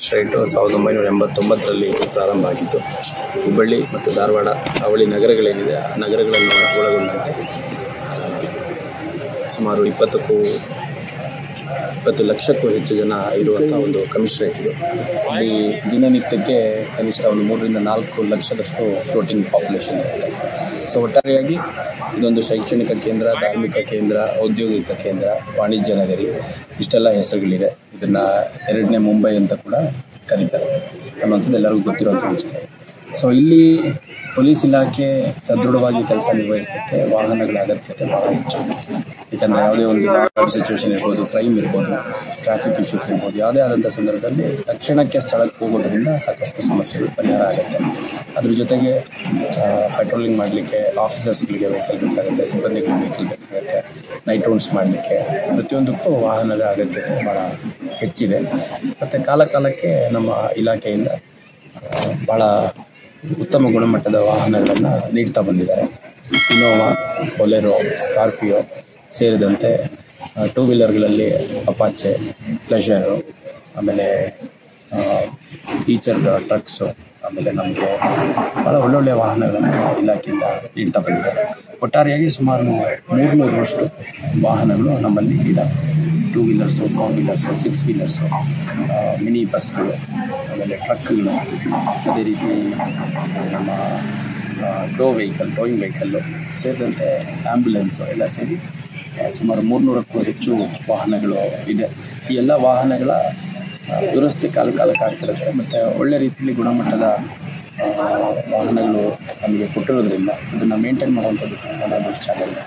Commissionerate 1989ರಲ್ಲಿ ಪ್ರಾರಂಭ ಆಗಿತ್ತು. ಹುಬ್ಬಳ್ಳಿ ಮತ್ತು ಧಾರವಾಡ ಅವಳಿ ನಗರಗಳೇನಿದೆ ಆ ನಗರಗಳನ್ನು ಒಳಗೊಂಡಂತೆ ಸುಮಾರು 20 ಲಕ್ಷಕ್ಕೂ ಹೆಚ್ಚು ಜನ ಇರುವಂಥ ಒಂದು ಕಮಿಷನರೇಟ್ ಇದು. ಇಲ್ಲಿ ದಿನನಿತ್ಯಕ್ಕೆ ಕನಿಷ್ಠ ಒಂದು 3 ರಿಂದ 4 ಲಕ್ಷದಷ್ಟು ಫ್ಲೋಟಿಂಗ್ ಪಾಪ್ಯುಲೇಷನ್ ಇರುತ್ತೆ. ಸೊ ಒಟ್ಟಾರೆಯಾಗಿ ಇದೊಂದು ಶೈಕ್ಷಣಿಕ ಕೇಂದ್ರ, ಧಾರ್ಮಿಕ ಕೇಂದ್ರ, ಔದ್ಯೋಗಿಕ ಕೇಂದ್ರ, ವಾಣಿಜ್ಯ ನಗರಿ ಇಷ್ಟೆಲ್ಲ ಹೆಸರುಗಳಿದೆ. ಇದನ್ನು 2ನೇ ಮುಂಬೈ ಅಂತ ಕೂಡ ಕರೀತಾರೆ ಅನ್ನೋಂಥದ್ದು ಎಲ್ಲರಿಗೂ ಗೊತ್ತಿರುವಂಥ ವಿಚಾರ. ಸೊ ಇಲ್ಲಿ ಪೊಲೀಸ್ ಇಲಾಖೆ ಸದೃಢವಾಗಿ ಕೆಲಸ ನಿರ್ವಹಿಸಲಿಕ್ಕೆ ವಾಹನಗಳ ಅಗತ್ಯತೆ ಭಾಳ ಹೆಚ್ಚು. ಯಾಕಂದರೆ ಯಾವುದೇ ಒಂದು ಸಿಚುವೇಶನ್ ಇರ್ಬೋದು, ಕ್ರೈಮ್ ಇರ್ಬೋದು, ಟ್ರಾಫಿಕ್ ಇಶ್ಯೂಸ್ ಇರ್ಬೋದು, ಯಾವುದೇ ಆದಂಥ ಸಂದರ್ಭದಲ್ಲಿ ತಕ್ಷಣಕ್ಕೆ ಸ್ಥಳಕ್ಕೆ ಹೋಗೋದ್ರಿಂದ ಸಾಕಷ್ಟು ಸಮಸ್ಯೆಗಳು ಪರಿಹಾರ ಆಗುತ್ತೆ. ಅದ್ರ ಜೊತೆಗೆ ಪೆಟ್ರೋಲಿಂಗ್ ಮಾಡಲಿಕ್ಕೆ ಆಫೀಸರ್ಸ್ಗಳಿಗೆ ವೆಹಿಕಲ್ ಬೇಕಾಗುತ್ತೆ, ಸಿಬ್ಬಂದಿಗಳಿಗೆ ವೆಹಿಕಲ್ ಬೇಕಾಗುತ್ತೆ, ನೈಟ್ ರೌಂಡ್ಸ್ ಮಾಡಲಿಕ್ಕೆ ಪ್ರತಿಯೊಂದಕ್ಕೂ ವಾಹನದ ಅಗತ್ಯತೆ ಭಾಳ ಹೆಚ್ಚಿದೆ. ಮತ್ತು ಕಾಲಕ್ಕೆ ನಮ್ಮ ಇಲಾಖೆಯಿಂದ ಭಾಳ ಉತ್ತಮ ಗುಣಮಟ್ಟದ ವಾಹನಗಳನ್ನು ನೀಡ್ತಾ ಬಂದಿದ್ದಾರೆ. ಇನೋವಾ, ಬೊಲೆರೋ, ಸ್ಕಾರ್ಪಿಯೋ ಸೇರಿದಂತೆ 2 ವೀಲರ್ಗಳಲ್ಲಿ ಅಪಾಚೆ, ಪ್ಲೆಷರು, ಆಮೇಲೆ ಈಚರ್ ಟ್ರಕ್ಸು, ಆಮೇಲೆ ನಮಗೆ ಭಾಳ ಒಳ್ಳೊಳ್ಳೆಯ ವಾಹನಗಳನ್ನು ಇಲಾಖೆಯಿಂದ ನೀಡ್ತಾ ಬಂದಿದ್ದಾರೆ. ಒಟ್ಟಾರೆಯಾಗಿ ಸುಮಾರು 300ರಷ್ಟು ವಾಹನಗಳು ನಮ್ಮಲ್ಲಿ ಇದ್ದಾವೆ. 2 ವೀಲರ್ಸು, 4 ವೀಲರ್ಸು, 6 ವೀಲರ್ಸು, ಮಿನಿ ಬಸ್ಗಳು, ಆಮೇಲೆ ಟ್ರಕ್ಗಳು, ಅದೇ ರೀತಿ ನಮ್ಮ ಟೋಯಿಂಗ್ ವೆಹಿಕಲ್ಲು ಸೇರಿದಂತೆ ಆ್ಯಂಬುಲೆನ್ಸು ಎಲ್ಲ ಸೇರಿ ಸುಮಾರು 300ಕ್ಕೂ ಹೆಚ್ಚು ವಾಹನಗಳು ಇದೆ. ಈ ಎಲ್ಲ ವಾಹನಗಳ ದುರಸ್ತಿ ಕಾಲಕ್ಕೆ ಆಗ್ತಿರುತ್ತೆ. ಮತ್ತು ಒಳ್ಳೆ ರೀತಿಯಲ್ಲಿ ಗುಣಮಟ್ಟದ ವಾಹನಗಳು ನಮಗೆ ಕೊಟ್ಟಿರೋದ್ರಿಂದ ಅದನ್ನು ಮೇಂಟೈನ್ ಮಾಡುವಂಥದ್ದು ಭಾಳ ಚಾಲೆಂಜ್.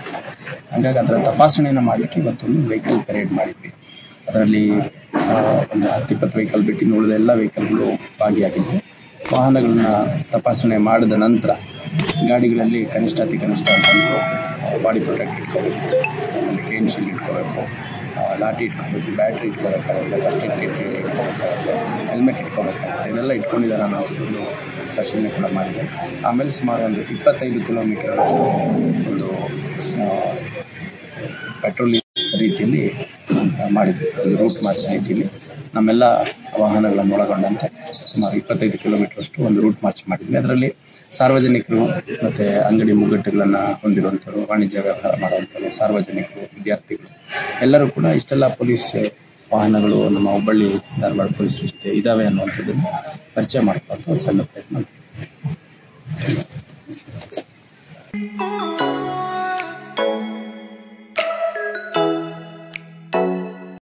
ಹಾಗಾಗಿ ಅದರ ತಪಾಸಣೆಯನ್ನು ಮಾಡಲಿಕ್ಕೆ ಇವತ್ತೊಂದು ವೆಹಿಕಲ್ ಪೆರೇಡ್ ಮಾಡಿದ್ವಿ. ಅದರಲ್ಲಿ ಒಂದು 10-20 ವೆಹಿಕಲ್ ಬಿಟ್ಟು ಉಳಿದ ಎಲ್ಲ ವೆಹಿಕಲ್ಗಳು ಭಾಗಿಯಾಗಿದ್ವು. ವಾಹನಗಳನ್ನ ತಪಾಸಣೆ ಮಾಡಿದ ನಂತರ ಗಾಡಿಗಳಲ್ಲಿ ಕನಿಷ್ಠ ಅಂತಂದು ಬಾಡಿ ಪ್ರೊಟೆಕ್ಟ್ ಇಟ್ಕೋಬೇಕು, ಆಮೇಲೆ ಕೇನ್ ಶೀಲ್ಡ್ ಇಟ್ಕೋಬೇಕು, ಲಾಠಿ ಇಟ್ಕೋಬೇಕು, ಬ್ಯಾಟ್ರಿ ಇಟ್ಕೋಬೇಕಾಗುತ್ತೆ, ಫಸ್ಟ್ ಏಡ್ ಕಿಟ್ ಇಟ್ಕೋಬೇಕಾಗುತ್ತೆ, ಹೆಲ್ಮೆಟ್ ಇಟ್ಕೋಬೇಕಾಗುತ್ತೆ. ಇದೆಲ್ಲ ಇಟ್ಕೊಂಡಿದ್ದಾರೆ ಅನ್ನೋದೊಂದು ಪರಿಶೀಲನೆ ಕೂಡ ಮಾಡಿದೆ. ಆಮೇಲೆ ಸುಮಾರು ಒಂದು 25 ಕಿಲೋಮೀಟರಷ್ಟು ಒಂದು ಪೆಟ್ರೋಲಿಂಗ್ ರೀತಿಯಲ್ಲಿ ಮಾಡಿದ್ವಿ. ಒಂದು ರೂಟ್ ಮಾರ್ಚ್ ರೀತಿಯಲ್ಲಿ ನಮ್ಮೆಲ್ಲ ವಾಹನಗಳನ್ನು ಒಳಗೊಂಡಂತೆ ಸುಮಾರು 25 ಕಿಲೋಮೀಟರಷ್ಟು ಒಂದು ರೂಟ್ ಮಾರ್ಚ್ ಮಾಡಿದ್ವಿ. ಅದರಲ್ಲಿ ಸಾರ್ವಜನಿಕರು ಮತ್ತು ಅಂಗಡಿ ಮುಗ್ಗಟ್ಟುಗಳನ್ನು ಹೊಂದಿರುವಂಥವ್ರು, ವಾಣಿಜ್ಯ ವ್ಯವಹಾರ ಮಾಡುವಂಥವ್ರು, ಸಾರ್ವಜನಿಕರು, ವಿದ್ಯಾರ್ಥಿಗಳು ಎಲ್ಲರೂ ಕೂಡ ಇಷ್ಟೆಲ್ಲ ಪೊಲೀಸ್ ವಾಹನಗಳು ನಮ್ಮ ಹುಬ್ಬಳ್ಳಿ ಧಾರವಾಡ ಪೊಲೀಸ್ ಜೊತೆ ಇದ್ದಾವೆ ಅನ್ನುವಂಥದ್ದನ್ನು ಪರಿಚಯ ಮಾಡ್ಕೊಳ್ಳೋದು ಒಂದು ಸಣ್ಣ ಪ್ರಯತ್ನ.